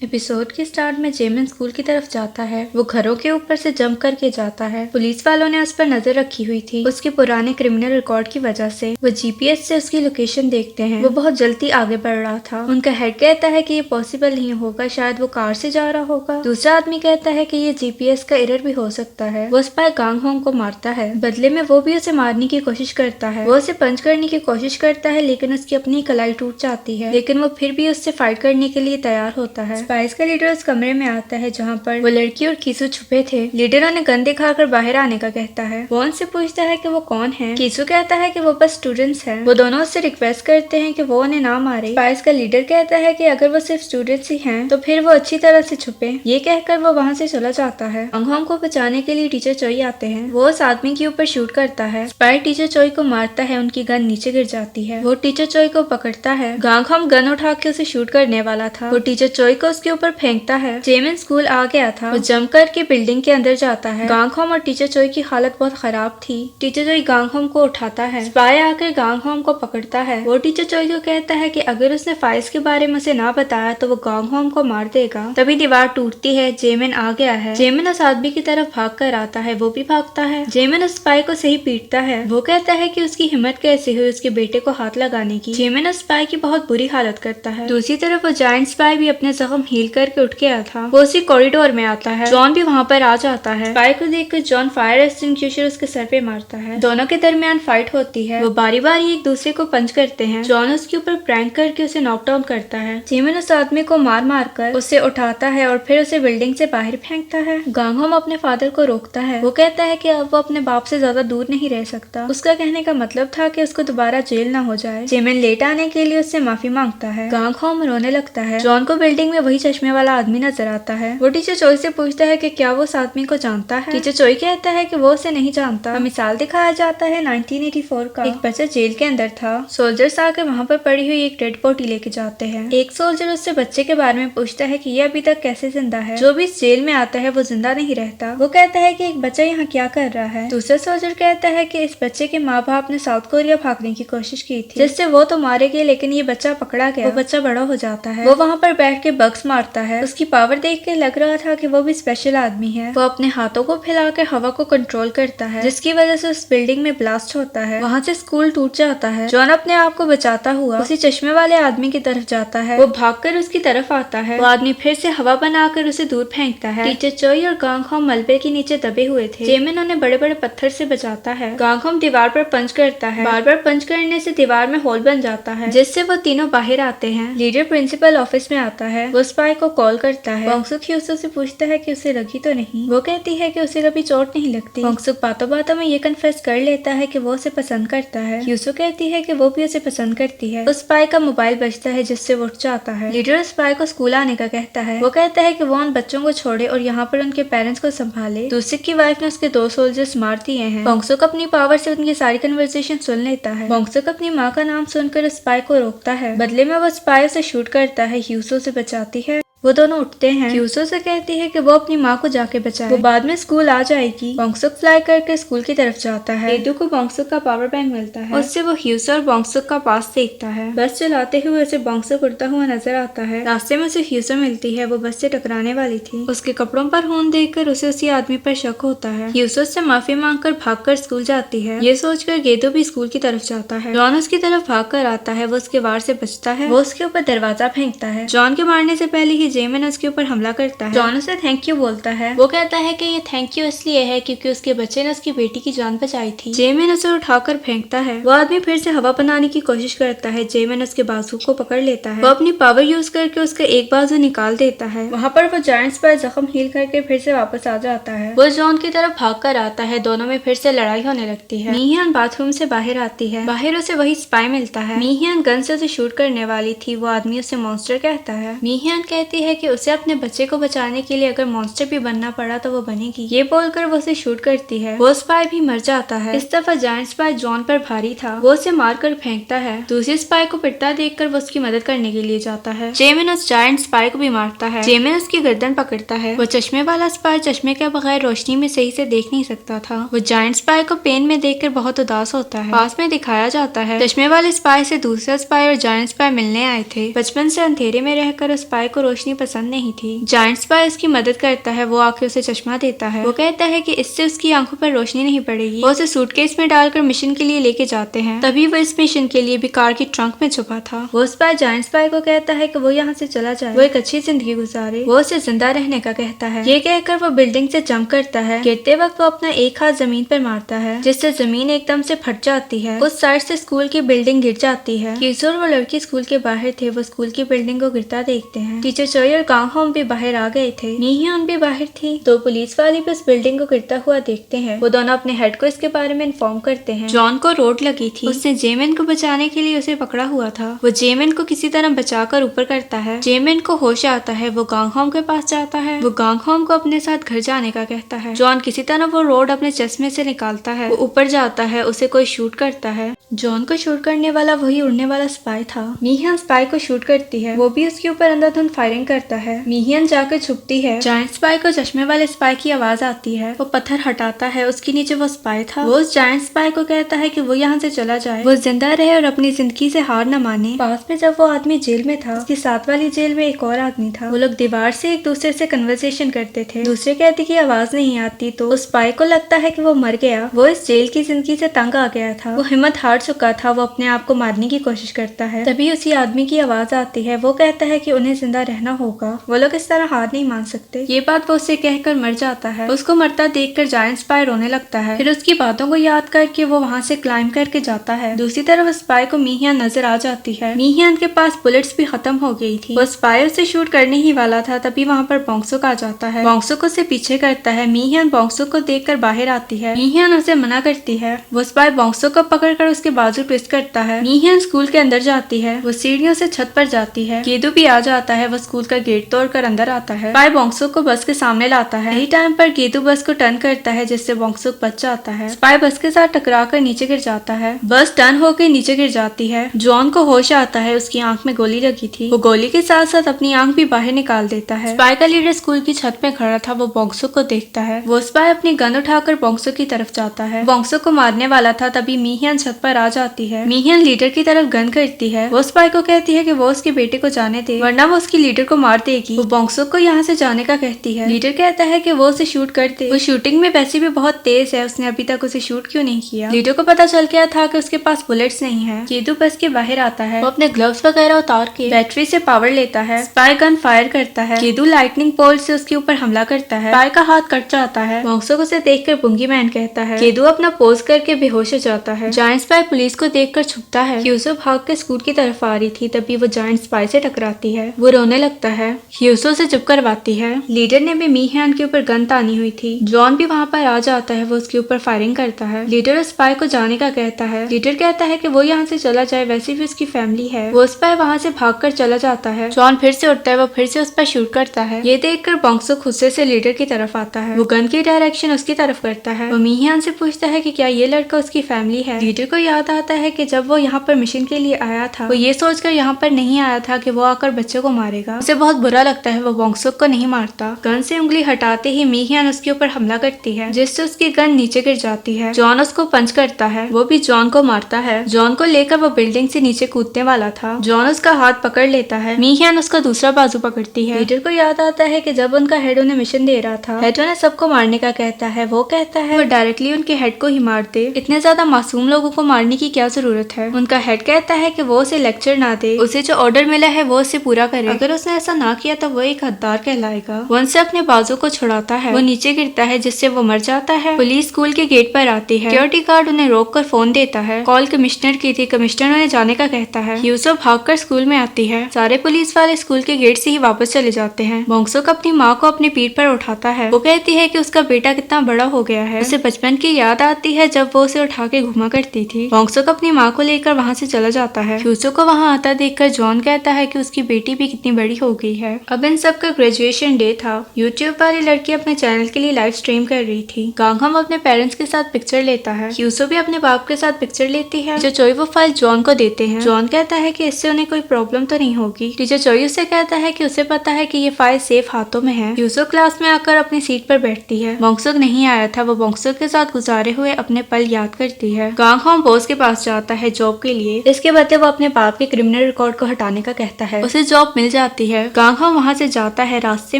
Episode के start में जेमिन school की तरफ जाता है। वो घरों के ऊपर से जंप करके जाता है। पुलिस वालों ने उस पर नजर रखी हुई थी उसके पुराने क्रिमिनल रिकॉर्ड की वजह से। वो जीपीएस से उसकी लोकेशन देखते हैं। वो बहुत जल्दी आगे बढ़ रहा था। उनका हेड कहता है कि ये पॉसिबल नहीं होगा, शायद वो कार से जा रहा होगा। दूसरा आदमी कहता है कि ये जीपीएस का एरर भी हो सकता है। वो स्पाई गांग होंग को मारता है। बदले में वो भी उसे मारने की कोशिश करता है। वो उसे पंच करने की कोशिश करता है लेकिन उसकी अपनी कलाई टूट जाती है, लेकिन वो फिर भी उससे फाइट करने के लिए तैयार होता है। स्पाइस का लीडर उस कमरे में आता है जहाँ पर वो लड़की और कीसू छुपे थे। लीडर उन्हें गन दिखाकर बाहर आने का कहता है। वो उनसे पूछता है कि वो कौन है। कीसू कहता है कि वो बस स्टूडेंट्स हैं। वो दोनों उससे रिक्वेस्ट करते हैं कि वो उन्हें ना मारे। स्पाइस का लीडर कहता है कि अगर वो सिर्फ स्टूडेंट्स ही हैं तो फिर वो अच्छी तरह से छुपे। ये कहकर वो वहाँ से चला जाता है। गांग को बचाने के लिए टीचर चोई आते हैं। वो उस आदमी के ऊपर शूट करता है। स्पाई टीचर चोई को मारता है। उनकी गन नीचे गिर जाती है। वो टीचर चोई को पकड़ता है। गांग गन उठा के उसे शूट करने वाला था। वो टीचर चोई को उसके ऊपर फेंकता है। जेमिन स्कूल आ गया था। वो जंप करके बिल्डिंग के अंदर जाता है। गांग होम और टीचर चोई की हालत बहुत खराब थी। टीचर चोई गांग होम को उठाता है। स्पाई आकर गांग होम को पकड़ता है। वो टीचर चोई को कहता है कि अगर उसने फाइल्स के बारे में उसे ना बताया तो वो गांग होम को मार देगा। तभी दीवार टूटती है। जेमिन आ गया है। जेमिन उस आदमी की तरफ भाग कर आता है। वो भी भागता है। जेमिन उस स्पाई को सही पीटता है। वो कहता है कि उसकी हिम्मत कैसे हुई उसके बेटे को हाथ लगाने की। जेमिन उस स्पाई की बहुत बुरी हालत करता है। दूसरी तरफ वो जायंट स्पाई भी अपने जख्म हील करके उठ गया था। वो उसी कॉरिडोर में आता है। जॉन भी वहाँ पर आ जाता है। स्पाई को देखकर जॉन फायर एक्सटिंग्विशर उसके सर पे मारता है। दोनों के दरमियान फाइट होती है। वो बारी बारी एक दूसरे को पंच करते हैं। जॉन उसके ऊपर प्रैंक करके उसे नॉकडाउन करता है। जेमिन उस आदमी को मार मार कर उसे उठाता है और फिर उसे बिल्डिंग से बाहर फेंकता है। गांग होम अपने फादर को रोकता है। वो कहता है कि अब वो अपने बाप से ज्यादा दूर नहीं रह सकता। उसका कहने का मतलब था कि उसको दोबारा जेल ना हो जाए। जेमिन लेट आने के लिए उससे माफी मांगता है। गांग होम रोने लगता है। जॉन को बिल्डिंग में वही चश्मे वाला आदमी नजर आता है। वो टीचर चोई से पूछता है कि क्या वो उस आदमी को जानता है। टीचर चोई कहता है कि वो उसे नहीं जानता। मिसाल दिखाया जाता है 1984 का। एक बच्चा जेल के अंदर था। सोल्जर्स आकर वहाँ पर पड़ी हुई एक डेड बॉडी लेके जाते हैं। एक सोल्जर उससे बच्चे के बारे में पूछता है कि ये अभी तक कैसे जिंदा है। जो भी इस जेल में आता है वो जिंदा नहीं रहता। वो कहता है कि एक बच्चा यहाँ क्या कर रहा है। दूसरा सोल्जर कहता है कि इस बच्चे के माँ बाप ने साउथ कोरिया भागने की कोशिश की थी, जिससे वो तो मारे गए लेकिन ये बच्चा पकड़ा गया। वो बच्चा बड़ा हो जाता है। वो वहाँ पर बैठ के बग्स मारता है। उसकी पावर देख के लग रहा था कि वो भी स्पेशल आदमी है। वो अपने हाथों को फैलाकर हवा को कंट्रोल करता है, जिसकी वजह से उस बिल्डिंग में ब्लास्ट होता है। वहाँ से स्कूल टूट जाता है। जॉन अपने आप को बचाता हुआ उसी चश्मे वाले आदमी की तरफ जाता है। वो भागकर उसकी तरफ आता है। वो आदमी फिर से हवा बनाकर उसे दूर फेंकता है। टीचर चोई और गांग होम मलबे के नीचे दबे हुए थे। जेमिन उन्हें बड़े बड़े पत्थर से बचाता है। गांग होम दीवार पर पंच करता है। बार बार पंच करने से दीवार में होल बन जाता है, जिससे वो तीनों बाहर आते हैं। लीडर प्रिंसिपल ऑफिस में आता है। वो स्पाई को कॉल करता है। बॉन्गसुक ह्यूसो से पूछता है कि उसे लगी तो नहीं। वो कहती है कि उसे कभी चोट नहीं लगती। बॉन्गसुक बातों बातों में ये कन्फेस कर लेता है कि वो उसे पसंद करता है। ह्यूसो कहती है कि वो भी उसे पसंद करती है। उस स्पाई का मोबाइल बजता है, जिससे वो उठ जाता है। लीडर स्पाई को स्कूल आने का कहता है। वो कहता है कि वो उन बच्चों को छोड़े और यहाँ पर उनके पेरेंट्स को संभाले। दूसरे की वाइफ ने उसके 2 सोल्जर्स मार दिए हैं। बॉन्गसुक अपनी पावर से उनकी सारी कन्वर्सेशन सुन लेता है। बॉन्गसुक अपनी माँ का नाम सुनकर स्पाई को रोकता है। बदले में वो स्पाई से शूट करता है। ह्यूसो से बचाती है। वो दोनों उठते हैं। ह्यूसो से कहती है कि वो अपनी माँ को जाके बचाए। वो बाद में स्कूल आ जाएगी। बॉन्गसुक फ्लाई करके स्कूल की तरफ जाता है। एडू को बॉन्गसुक का पावर बैंक मिलता है। उससे वो ह्यूसो और बॉन्गसुक का पास देखता है। बस चलाते हुए उसे बॉन्गसुक उड़ता हुआ नजर आता है। रास्ते में उसे ह्यूसो मिलती है। वो बस से टकराने वाली थी। उसके कपड़ों पर खून देखकर उसे उसी आदमी पर शक होता है। ह्यूसो से माफी मांगकर भागकर स्कूल जाती है। ये सोचकर गेदो भी स्कूल की तरफ जाता है। जॉन उसकी तरफ भागकर आता है। वो उसके वार से बचता है। वो उसके ऊपर दरवाजा फेंकता है। जॉन के मारने से पहले ही जेमिन उसके ऊपर हमला करता है। जॉन उसे थैंक यू बोलता है। वो कहता है कि ये थैंक यू इसलिए है क्योंकि उसके बच्चे ने उसकी बेटी की जान बचाई थी। जेमिन उसे उठाकर फेंकता है। वो आदमी फिर से हवा बनाने की कोशिश करता है। जेमिन उसके बाजू को पकड़ लेता है। वो अपनी पावर यूज करके उसका एक बाजू निकाल देता है। वहाँ पर वो जायंट्स पर जख्म हील करके फिर से वापस आ जाता है। वो जॉन की तरफ भाग कर आता है। दोनों में फिर से लड़ाई होने लगती है। मीहियन बाथरूम से बाहर आती है। बाहर उसे वही स्पाई मिलता है। मीहियन गन से उसे शूट करने वाली थी। वो आदमी उसे मॉन्स्टर कहता है। मीहियन कहती है कि उसे अपने बच्चे को बचाने के लिए अगर मॉन्स्टर भी बनना पड़ा तो वो बनेगी। ये बोलकर वो उसे शूट करती है। वो स्पाई भी मर जाता है। इस दफा जायंट स्पाई जॉन पर भारी था। वो उसे मारकर फेंकता है। दूसरी स्पाई को पिटता देखकर वो उसकी मदद करने के लिए जाता है। जेमिन उस जायंट स्पाई को भी मारता है। जेमिन उसकी गर्दन पकड़ता है। वो चश्मे वाला स्पाई चश्मे के बगैर रोशनी में सही से देख नहीं सकता था। वो जायंट स्पाई को पेन में देखकर बहुत उदास होता है। पास में दिखाया जाता है चश्मे वाले स्पाई से दूसरा स्पाई और जायंट स्पाई मिलने आए थे। बचपन से अंधेरे में रहकर उस स्पाई को रोशनी रोशनी पसंद नहीं थी। जायंट स्पाई उसकी मदद करता है, वो आके उसे चश्मा देता है। वो कहता है कि इससे उसकी आंखों पर रोशनी नहीं पड़ेगी। वो उसे सूटकेस में डालकर मिशन के लिए लेके जाते हैं। तभी वो इस मिशन के लिए भी कार की ट्रंक में छुपा था। वो स्पाई जायंट स्पाई को कहता है कि वो यहाँ से चला जाए, वो एक अच्छी जिंदगी गुजारे। वो उसे जिंदा रहने का कहता है। ये कहकर वो बिल्डिंग से जंप करता है। गिरते वक्त वो अपना एक हाथ जमीन पर मारता है, जिससे जमीन एकदम से फट जाती है। उस साइड से स्कूल की बिल्डिंग गिर जाती है। क्यूसो और वो लड़की स्कूल के बाहर थे। वो स्कूल की बिल्डिंग को गिरता देखते हैं। टीचर चोई और गांग होम भी बाहर आ गए थे। मीहियन भी बाहर थी। तो पुलिस वाले भी उस बिल्डिंग को गिरता हुआ देखते हैं। वो दोनों अपने हेड को इसके बारे में इन्फॉर्म करते हैं। जॉन को रोड लगी थी। उसने जेमिन को बचाने के लिए उसे पकड़ा हुआ था। वो जेमिन को किसी तरह बचाकर ऊपर करता है। जेमिन को होश आता है। वो गांग होम के पास जाता है। वो गांग होम को अपने साथ घर जाने का कहता है। जॉन किसी तरह वो रोड अपने चश्मे से निकालता है। वो ऊपर जाता है। उसे कोई शूट करता है। जॉन को शूट करने वाला वही उड़ने वाला स्पाई था। मीहियन स्पाई को शूट करती है। वो भी उसके ऊपर अंधाधुंध फायरिंग करता है। मीहियन जाकर छुपती है। जायंट स्पाई को चश्मे वाले स्पाई की आवाज आती है। वो पत्थर हटाता है। उसके नीचे वो स्पाई था। वो उस जायंट स्पाई को कहता है कि वो यहाँ से चला जाए, वो जिंदा रहे और अपनी जिंदगी से हार न माने। पास में जब वो आदमी जेल में था, उसकी साथ वाली जेल में एक और आदमी था। वो लोग दीवार से एक दूसरे से कन्वर्सेशन करते थे। दूसरे कहते कि आवाज नहीं आती, तो उस स्पाई को लगता है कि वो मर गया। वो इस जेल की जिंदगी से तंग आ गया था। वो हिम्मत हार चुका था। वो अपने आप को मारने की कोशिश करता है। तभी उसी आदमी की आवाज आती है। वो कहता है कि उन्हें जिंदा रहना होगा। वो लोग इस तरह हार नहीं मान सकते। ये बात वो उसे कहकर मर जाता है। उसको मरता देखकर जायंट स्पाई रोने लगता है। फिर उसकी बातों को याद करके वो वहाँ से क्लाइंब करके जाता है। दूसरी तरफ स्पाई को मीहियन नजर आ जाती है। मीहियन के पास बुलेट्स भी खत्म हो गई थी। वो स्पाई उसे शूट करने ही वाला था, तभी वहाँ पर बोंगसुक आ जाता है। बोंगसुक उसे पीछे करता है। मीहियन बोंगसुक को देखकर बाहर आती है। मीहियन उसे मना करती है। वो स्पाई बोंगसुक को पकड़कर उसके बाजू ट्विस्ट करता है। मीहियन स्कूल के अंदर जाती है। वो सीढ़ियों से छत पर जाती है। गेदू भी आ जाता है। वो स्कूल का गेट तोड़कर अंदर आता है। स्पाई बोंगसुक को बस के सामने लाता है। यही टाइम पर गेदू बस को टर्न करता है, जिससे बोंगसुक बच जाता है। स्पाई बस के साथ टकराकर नीचे गिर जाता है। बस टर्न होकर नीचे गिर जाती है। जॉन को होश आता है। उसकी आंख में गोली लगी थी। वो गोली के साथ साथ अपनी आंख भी बाहर निकाल देता है। स्पाई का लीडर स्कूल की छत में खड़ा था। वो बोंगसुक को देखता है। वो स्पाई अपनी गन उठाकर बोंगसुक की तरफ जाता है। बोंगसुक को मारने वाला था, तभी मीहियन छत पर आ जाती है। मीहियन लीडर की तरफ गन करती है। वो स्पाई को कहती है कि वो उसके बेटे को जाने दे, वरना वो उसकी लीडर को मार देगी। वो बोंगसुक को यहाँ से जाने का कहती है। लीडर कहता है कि वो उसे शूट कर दे। वो शूटिंग में वैसे भी बहुत तेज है, उसने अभी तक उसे शूट क्यों नहीं किया। लीडर को पता चल गया था कि उसके पास बुलेट्स नहीं है। केदू बस के बाहर आता है। वो अपने ग्लव्स वगैरह उतार के बैटरी से पावर लेता है। स्पाई गन फायर करता है। केदू लाइटनिंग पोल से उसके ऊपर हमला करता है। स्पाई का हाथ कट जाता है। बोंगसुक उसे देखकर बुंगी मैन कहता है। केदू अपना पोज करके बेहोश हो जाता है। जायंट स्पाई पुलिस को देखकर छुपता है। क्यूसो भाग के स्कूल की तरफ आ रही थी, तभी वो जायंट स्पाई से टकराती है। वो रोने लगता है। क्यूसो से चुप करवाती है। लीडर ने भी मीहियन के ऊपर गन तानी हुई थी। जॉन भी वहाँ पर आ जाता है। वो उसके ऊपर फायरिंग करता है। लीडर उस स्पाई को जाने का कहता है। लीडर कहता है कि वो यहाँ से चला जाए, वैसे भी उसकी फैमिली है। वो स्पाई वहाँ से भागकर चला जाता है। जॉन फिर से उठता है। वो फिर से उस पर शूट करता है। ये देखकर बोंगसुक गुस्से से लीडर की तरफ आता है। वो गन की डायरेक्शन उसकी तरफ करता है। वो मीहियन से पूछता है कि क्या ये लड़का उसकी फैमिली है। लीडर को याद आता है कि जब वो यहाँ पर मिशन के लिए आया था, वो ये सोचकर यहाँ पर नहीं आया था कि वो आकर बच्चों को मारेगा। उसे बहुत बुरा लगता है। वो बोंगसुक को नहीं मारता। गन से उंगली हटाते ही मीहियन उसके ऊपर हमला करती है, जिससे उसकी गन नीचे गिर जाती है। जॉन उसको पंच करता है। वो भी जॉन को मारता है। जॉन को लेकर वो बिल्डिंग से नीचे कूदने वाला था। जॉन उसका हाथ पकड़ लेता है। मीहियन उसका दूसरा बाजू पकड़ती है। लीडर को याद आता है कि जब उनका हेड उन्हें मिशन दे रहा था, हेड उन्हें सबको मारने का कहता है। वो कहता है वो डायरेक्टली उनके हेड को ही मार दे। इतने ज्यादा मासूम लोगों को मारने की क्या जरूरत है। उनका हेड कहता है कि वो उसे लेक्चर ना दे, उसे जो ऑर्डर मिला है वो उसे पूरा करे। अगर उसने ऐसा ना किया तो वो एक हद्दार कहलाएगा। वो उनसे अपने बाजू को छुड़ाता है। वो नीचे गिरता है, जिससे वो मर जाता है। पुलिस स्कूल के गेट पर आती है। सिक्योरिटी गार्ड उन्हें रोककर फोन देता है। कॉल कमिश्नर की थी। कमिश्नर उन्हें जाने का कहता है। यूसुफ भागकर स्कूल में आती है। सारे पुलिस वाले स्कूल के गेट से ही वापस चले जाते हैं। बोंगसुक अपनी माँ को अपनी पीठ पर उठाता है। वो कहती है कि उसका बेटा कितना बड़ा हो गया है। उसे बचपन की याद आती है जब वो उसे उठा के घुमा करती थी। बोंगसुक अपनी माँ को लेकर वहाँ से चला जाता है। यूसुफ को वहाँ आता देखकर जॉन कहता है कि उसकी बेटी भी कितनी बड़ी हो गई है। अब इन सब का ग्रेजुएशन डे था। यूट्यूब वाली लड़की अपने चैनल के लिए लाइव स्ट्रीम कर रही थी। गांगहम अपने पेरेंट्स के साथ पिक्चर लेता है। यूसुफ भी अपने बाप के साथ पिक्चर लेती है। जो चोई वो फाइल जॉन को देते हैं। जॉन कहता है कि इससे उन्हें कोई प्रॉब्लम तो नहीं होगी। टीचर चोई उससे कहता है कि उसे पता है कि ये फाइल सेफ हाथों में है। यूसुफ क्लास में आकर अपनी सीट पर बैठती है। बोंगसुक नहीं आया था। वो बोंगसुक के साथ गुजारे हुए अपने पल याद करती है। गांगहम बहुत बॉस के पास जाता है जॉब के लिए। इसके बदले वो अपने बाप के क्रिमिनल रिकॉर्ड को हटाने का कहता है। उसे जॉब मिल जाती है। गांग हो वहाँ से जाता है। रास्ते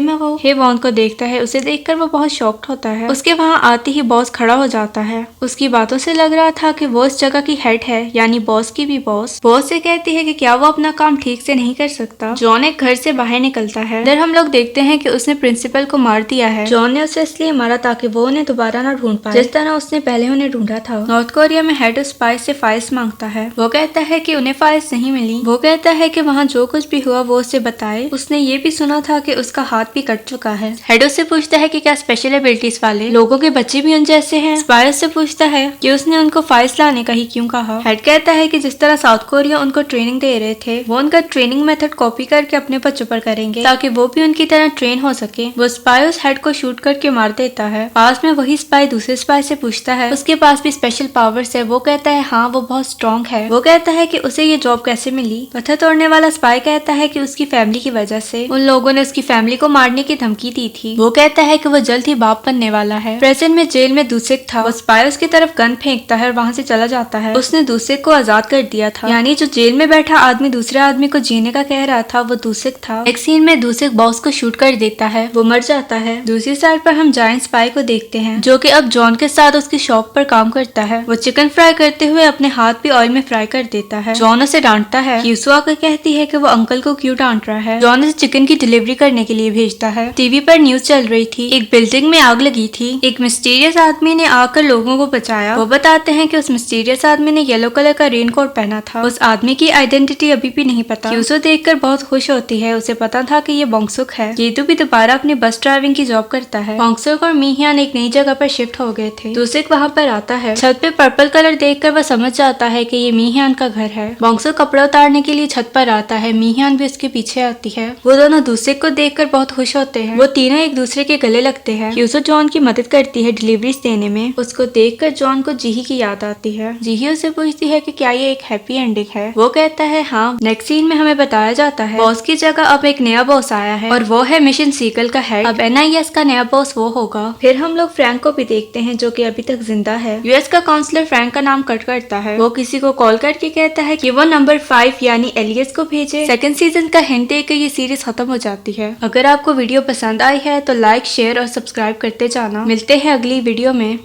में वो हे वॉन को देखता है। उसे देखकर वो बहुत शॉक्ड होता है। उसके वहाँ आते ही बॉस खड़ा हो जाता है। उसकी बातों से लग रहा था कि वो इस जगह की हेड है, यानी बॉस की भी बॉस। बॉस से कहती है कि क्या वो अपना काम ठीक से नहीं कर सकता। जॉन एक घर से बाहर निकलता है। इधर हम लोग देखते हैं कि उसने प्रिंसिपल को मार दिया है। जॉन ने उसे इसलिए मारा ताकि वो उन्हें दोबारा ना ढूंढ पाए, जिस तरह उसने पहले उन्हें ढूंढा था। नॉर्थ कोरिया में हेड स्पाइस से फाइल्स मांगता है। वो कहता है कि उन्हें फाइल्स नहीं मिली। वो कहता है कि वहाँ जो कुछ भी हुआ वो उसे बताए। उसने ये भी सुना था कि उसका हाथ भी कट चुका है। हेड उससे पूछता है कि क्या स्पेशल एबिलिटीज वाले लोगों के बच्चे भी उन जैसे हैं। स्पाइस से पूछता है कि उसने उनको फाइल्स लाने का ही क्यों कहा। हेड कहता है कि जिस तरह साउथ कोरिया उनको ट्रेनिंग दे रहे थे, वो उनका ट्रेनिंग मेथड कॉपी करके अपने बच्चों पर करेंगे ताकि वो भी उनकी तरह ट्रेन हो सके। वो स्पाई उस हेड को शूट करके मार देता है। पास में वही स्पाई दूसरे स्पाई से पूछता है उसके पास भी स्पेशल पावर्स है। वो कहता है हाँ, वो बहुत स्ट्रॉन्ग है। वो कहता है कि उसे ये जॉब कैसे मिली। पत्थर तोड़ने वाला स्पाई कहता है कि उसकी फैमिली की वजह से उन लोगों ने उसकी फैमिली को मारने की धमकी दी थी। वो कहता है कि वो जल्द ही बाप बनने वाला है। प्रेजेंट में जेल में दूसरिक था। वो स्पाई उसकी तरफ गन फेंकता है और वहाँ से चला जाता है। उसने दूसरिक को आजाद कर दिया था, यानी जो जेल में बैठा आदमी दूसरे आदमी को जीने का कह रहा था वो दूसरिक था। एक सीन में दूसरिक बॉस को शूट कर देता है। वो मर जाता है। दूसरी साइड पर हम जायंट स्पाई को देखते हैं जो कि अब जॉन के साथ उसकी शॉप पर काम करता है। वो चिकन फ्राई करते हुए अपने हाथ भी ऑयल में फ्राई कर देता है। जॉन उसे डांटता है। यूसु आकर कहती है कि वो अंकल को क्यों डांट रहा है। जॉन उसे चिकन की डिलीवरी करने के लिए भेजता है। टीवी पर न्यूज चल रही थी। एक बिल्डिंग में आग लगी थी। एक मिस्टीरियस आदमी ने आकर लोगों को बचाया। वो बताते हैं कि उस मिस्टीरियस आदमी ने येलो कलर का रेनकोट पहना था। उस आदमी की आइडेंटिटी अभी भी नहीं पता। यूसु देखकर बहुत खुश होती है। उसे पता था कि ये बोंगसुक है। येतु भी दोबारा अपनी बस ड्राइविंग की जॉब करता है। बोंगसुक और मीहियान एक नई जगह पर शिफ्ट हो गए थे। दूसरिक वहाँ पर आता है। छत पे पर्पल कलर देखकर वह समझ जाता है कि ये मीहियान का घर है। बोंगसुक कपड़ा उतारने के लिए छत पर आता है। मीहियान भी उसके पीछे आती है। वो दोनों दूसरिक को देखकर बहुत खुश होते हैं। वो तीनों एक दूसरे के गले लगते हैं। यूसु जॉन की मदद करती है डिलीवरीज देने में। उसको देखकर जॉन को जीही की याद आती है। जीही उससे पूछती है कि क्या ये एक हैप्पी एंडिंग है। वो कहता है हाँ। नेक्स्ट सीन में हमें बताया जाता है बॉस की जगह अब एक नया बॉस आया है और वो है मिशन सीकल का हेड। अब NIS का नया बॉस वो होगा। फिर हम लोग फ्रैंक को भी देखते हैं जो कि अभी तक जिंदा है। US का काउंसलर फ्रैंक का नाम कट करता है। वो किसी को कॉल करके कहता है कि वो नंबर 5 यानी एलियस को भेजे। सेकंड सीजन का हिंट देकर ये सीरीज खत्म हो जाती है। अगर आपको वीडियो पसंद आई है तो लाइक, शेयर और सब्सक्राइब करते जाना। मिलते हैं अगली वीडियो में।